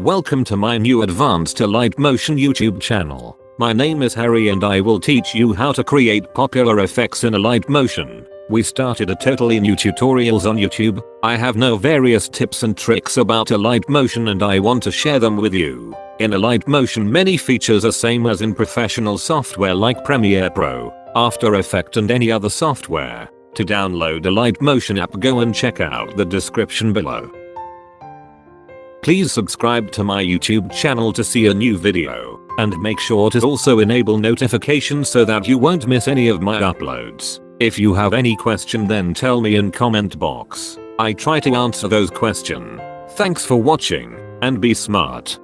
Welcome to my new Advanced Light Motion YouTube channel. My name is Harry and I will teach you how to create popular effects in Alight Motion. We started a totally new tutorials on YouTube. I have no various tips and tricks about Alight Motion and I want to share them with you. In Alight Motion many features are same as in professional software like Premiere Pro, After Effects and any other software. To download Alight Motion app, go and check out the description below. Please subscribe to my YouTube channel to see a new video, and make sure to also enable notifications so that you won't miss any of my uploads. If you have any question then tell me in comment box. I try to answer those questions. Thanks for watching, and be smart.